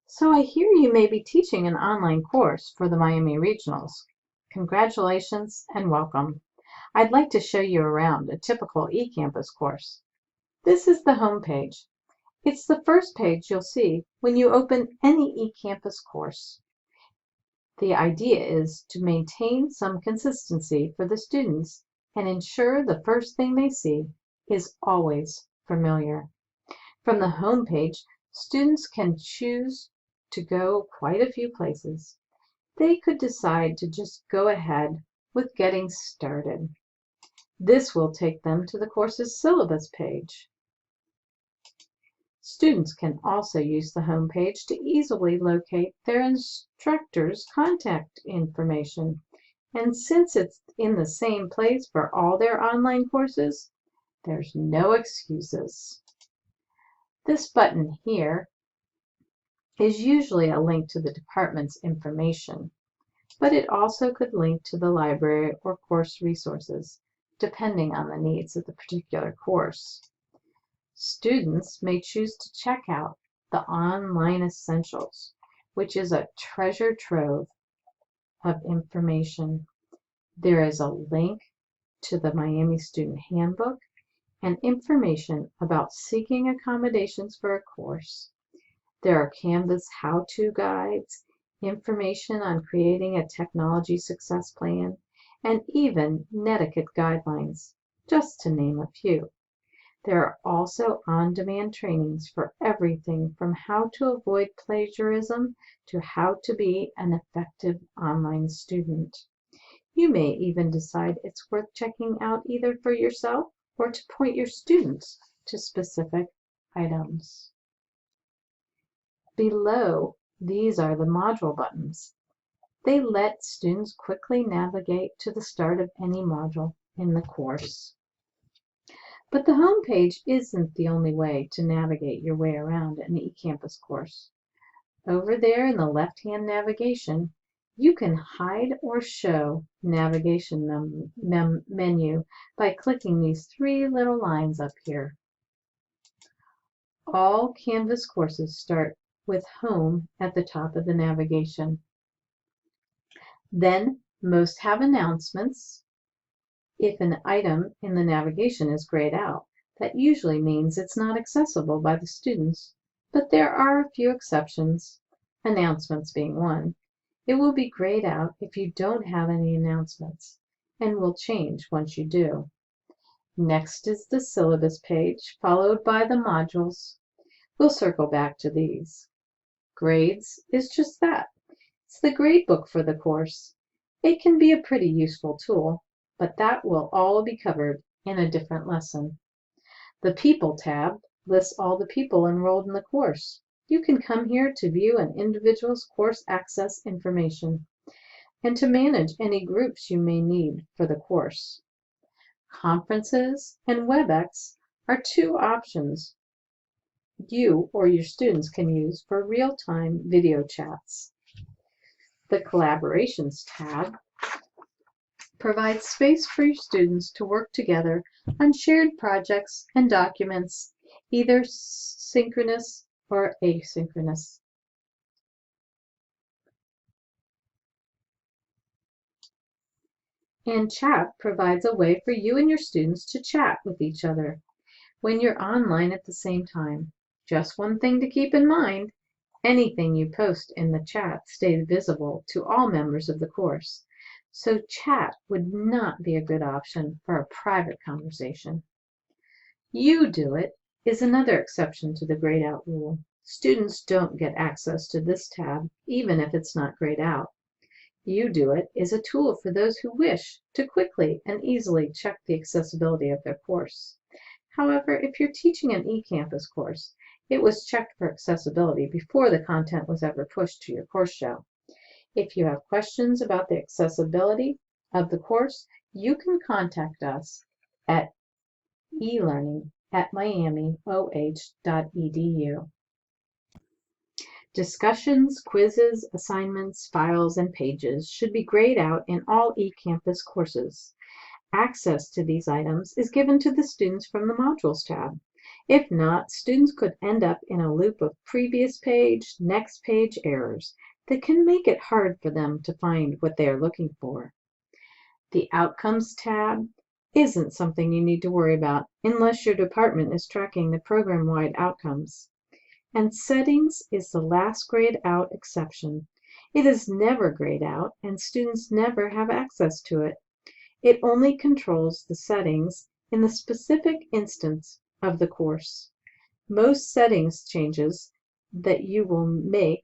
So I hear you may be teaching an online course for the Miami Regionals. Congratulations and welcome. I'd like to show you around a typical eCampus course. This is the home page. It's the first page you'll see when you open any eCampus course. The idea is to maintain some consistency for the students and ensure the first thing they see is always familiar. From the home page, students can choose to go quite a few places. They could decide to just go ahead with getting started. This will take them to the course's syllabus page. Students can also use the home page to easily locate their instructor's contact information. And since it's in the same place for all their online courses, there's no excuses. This button here is usually a link to the department's information, but it also could link to the library or course resources, depending on the needs of the particular course. Students may choose to check out the Online Essentials, which is a treasure trove of information. There is a link to the Miami Student Handbook and information about seeking accommodations for a course. There are Canvas how-to guides, information on creating a technology success plan, and even netiquette guidelines, just to name a few. There are also on-demand trainings for everything from how to avoid plagiarism to how to be an effective online student. You may even decide it's worth checking out either for yourself or to point your students to specific items. Below, these are the module buttons. They let students quickly navigate to the start of any module in the course. But the home page isn't the only way to navigate your way around an eCampus course. Over there in the left-hand navigation, you can hide or show navigation menu by clicking these three little lines up here. All Canvas courses start with Home at the top of the navigation. Then most have announcements. If an item in the navigation is grayed out, that usually means it's not accessible by the students, but there are a few exceptions, announcements being one. It will be grayed out if you don't have any announcements, and will change once you do. Next is the syllabus page, followed by the modules. We'll circle back to these. Grades is just that. It's the grade book for the course. It can be a pretty useful tool, but that will all be covered in a different lesson. The People tab lists all the people enrolled in the course. You can come here to view an individual's course access information and to manage any groups you may need for the course. Conferences and WebEx are two options you or your students can use for real-time video chats. The Collaborations tab provides space for your students to work together on shared projects and documents, either synchronous or asynchronous. And Chat provides a way for you and your students to chat with each other when you're online at the same time. Just one thing to keep in mind, anything you post in the chat stays visible to all members of the course, so chat would not be a good option for a private conversation. You Do It is another exception to the grayed out rule. Students don't get access to this tab, even if it's not grayed out. You Do It is a tool for those who wish to quickly and easily check the accessibility of their course. However, if you're teaching an eCampus course, it was checked for accessibility before the content was ever pushed to your course show. If you have questions about the accessibility of the course, you can contact us at elearning@miamioh.edu. Discussions, quizzes, assignments, files, and pages should be grayed out in all eCampus courses. Access to these items is given to the students from the Modules tab. If not, students could end up in a loop of previous page, next page errors that can make it hard for them to find what they are looking for. The Outcomes tab isn't something you need to worry about unless your department is tracking the program-wide outcomes. And Settings is the last grayed out exception. It is never grayed out, and students never have access to it. It only controls the settings in the specific instance of the course. Most settings changes that you will make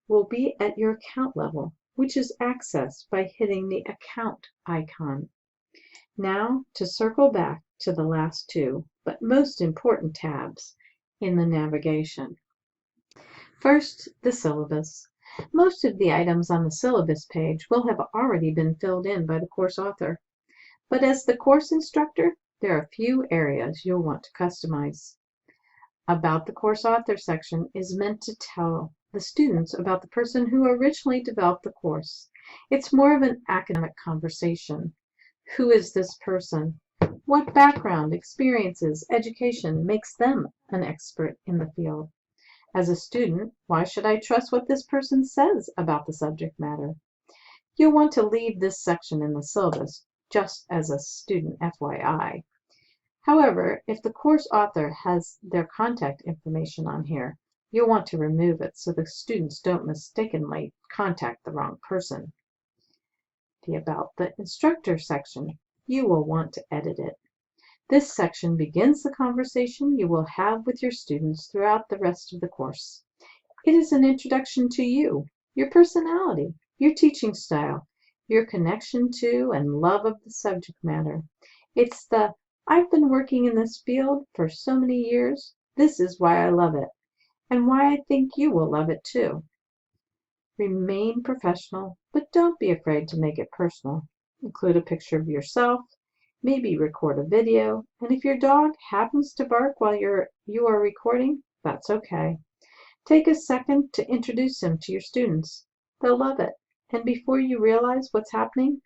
will be at your account level, which is accessed by hitting the Account icon. Now, to circle back to the last two, but most important tabs in the navigation. First, the syllabus. Most of the items on the syllabus page will have already been filled in by the course author. But as the course instructor, there are a few areas you'll want to customize. About the course author section is meant to tell the students about the person who originally developed the course. It's more of an academic conversation. Who is this person? What background, experiences, education makes them an expert in the field? As a student, why should I trust what this person says about the subject matter? You'll want to leave this section in the syllabus, just as a student FYI. However, if the course author has their contact information on here, you'll want to remove it so the students don't mistakenly contact the wrong person. The About the Instructor section, you will want to edit it. This section begins the conversation you will have with your students throughout the rest of the course. It is an introduction to you, your personality, your teaching style, your connection to and love of the subject matter. It's the I've been working in this field for so many years, this is why I love it, and why I think you will love it too. Remain professional, but don't be afraid to make it personal. Include a picture of yourself, maybe record a video, and if your dog happens to bark while you are recording, that's okay. Take a second to introduce him to your students. They'll love it, and before you realize what's happening,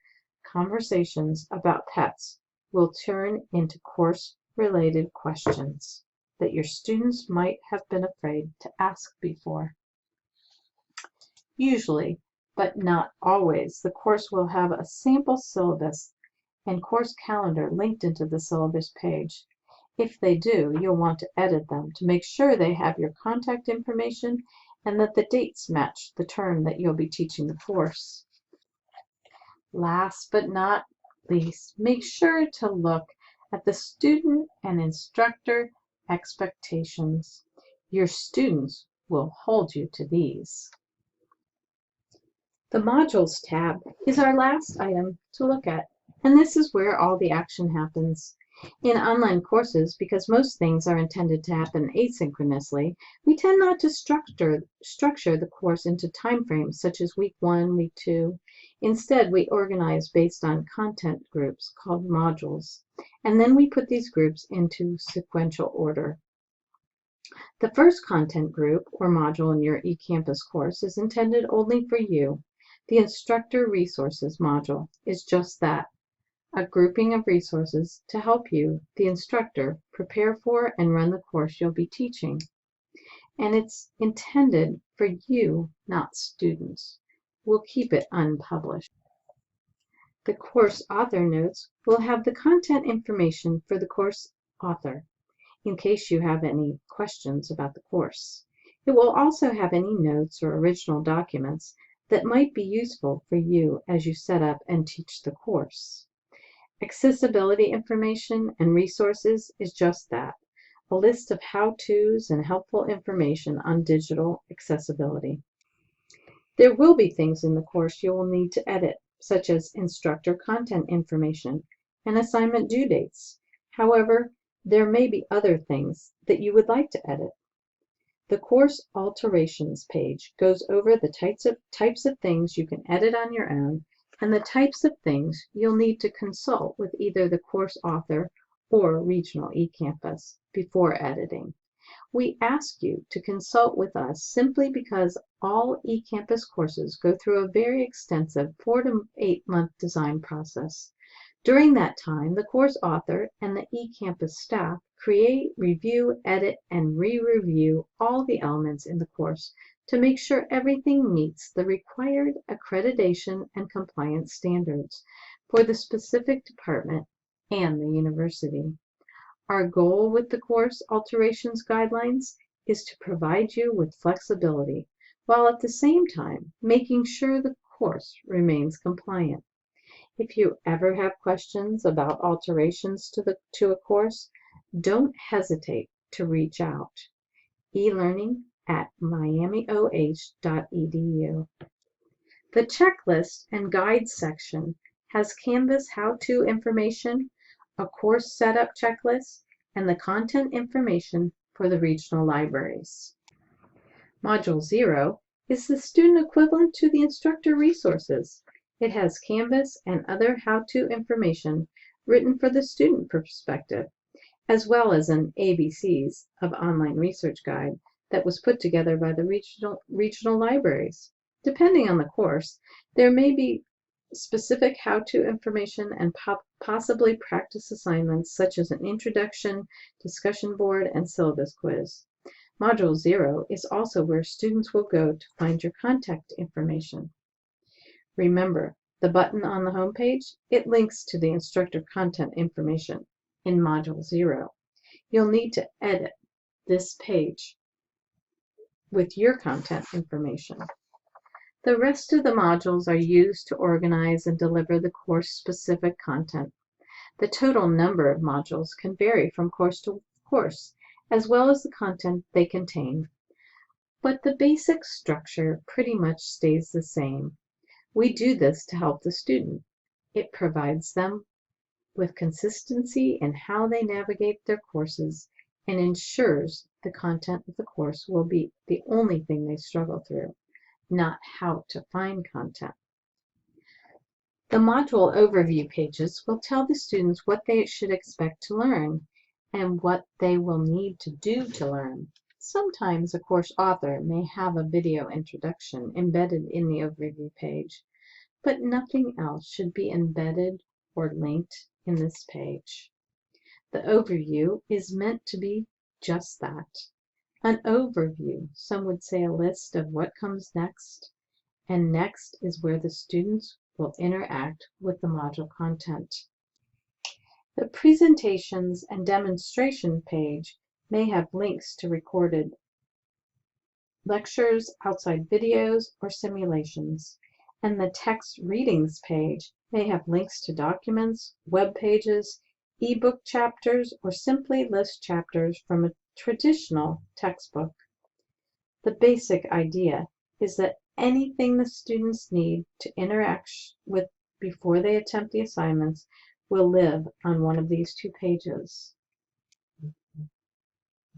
conversations about pets will turn into course-related questions that your students might have been afraid to ask before. Usually, but not always, the course will have a sample syllabus and course calendar linked into the syllabus page. If they do, you'll want to edit them to make sure they have your contact information and that the dates match the term that you'll be teaching the course. Last but not least, make sure to look at the student and instructor expectations. Your students will hold you to these. The Modules tab is our last item to look at, and this is where all the action happens. In online courses, because most things are intended to happen asynchronously, we tend not to structure the course into timeframes such as week 1, week 2. Instead, we organize based on content groups called modules, and then we put these groups into sequential order. The first content group or module in your eCampus course is intended only for you. The Instructor Resources module is just that, a grouping of resources to help you, the instructor, prepare for and run the course you'll be teaching. And it's intended for you, not students. We'll keep it unpublished. The course author notes will have the content information for the course author, in case you have any questions about the course. It will also have any notes or original documents that might be useful for you as you set up and teach the course. Accessibility information and resources is just that, a list of how-tos and helpful information on digital accessibility. There will be things in the course you will need to edit, such as instructor content information and assignment due dates. However, there may be other things that you would like to edit. The course Alterations page goes over the types of things you can edit on your own and the types of things you'll need to consult with either the course author or regional eCampus before editing. We ask you to consult with us simply because all eCampus courses go through a very extensive 4 to 8 month design process. During that time, the course author and the eCampus staff create, review, edit, and re-review all the elements in the course to make sure everything meets the required accreditation and compliance standards for the specific department and the university. Our goal with the course alterations guidelines is to provide you with flexibility, while at the same time making sure the course remains compliant. If you ever have questions about alterations to a course, don't hesitate to reach out. elearning@miamioh.edu. The checklist and guides section has Canvas how-to information, a course setup checklist, and the content information for the regional libraries. Module 0 is the student equivalent to the instructor resources. It has Canvas and other how-to information written for the student perspective, as well as an ABCs of online research guide that was put together by the regional libraries. Depending on the course, there may be specific how-to information and possibly practice assignments such as an introduction, discussion board, and syllabus quiz. Module 0 is also where students will go to find your contact information. Remember, the button on the home page, it links to the instructor content information in Module 0. You'll need to edit this page with your content information. The rest of the modules are used to organize and deliver the course-specific content. The total number of modules can vary from course to course, as well as the content they contain. But the basic structure pretty much stays the same. We do this to help the student. It provides them with consistency in how they navigate their courses and ensures the content of the course will be the only thing they struggle through, not how to find content. The module overview pages will tell the students what they should expect to learn and what they will need to do to learn. Sometimes a course author may have a video introduction embedded in the overview page, but nothing else should be embedded or linked in this page. The overview is meant to be just that, an overview. Some would say a list of what comes next, and next is where the students will interact with the module content. The presentations and demonstration page may have links to recorded lectures, outside videos, or simulations, and the text readings page may have links to documents, web pages, ebook chapters, or simply list chapters from a traditional textbook. The basic idea is that anything the students need to interact with before they attempt the assignments will live on one of these two pages.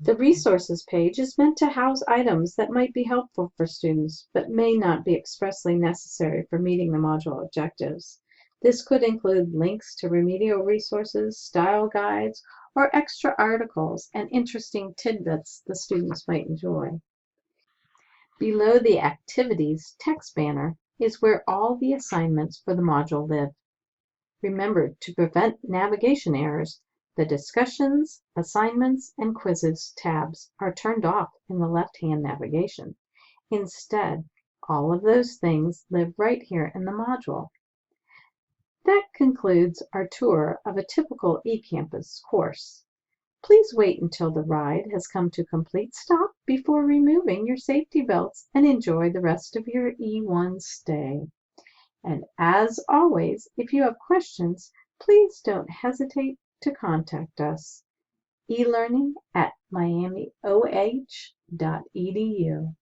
The resources page is meant to house items that might be helpful for students, but may not be expressly necessary for meeting the module objectives. This could include links to remedial resources, style guides, or extra articles and interesting tidbits the students might enjoy. Below the Activities text banner is where all the assignments for the module live. Remember, to prevent navigation errors, the Discussions, Assignments, and Quizzes tabs are turned off in the left-hand navigation. Instead, all of those things live right here in the module. That concludes our tour of a typical eCampus course. Please wait until the ride has come to a complete stop before removing your safety belts and enjoy the rest of your E1 stay. And as always, if you have questions, please don't hesitate to contact us. elearning@miamioh.edu.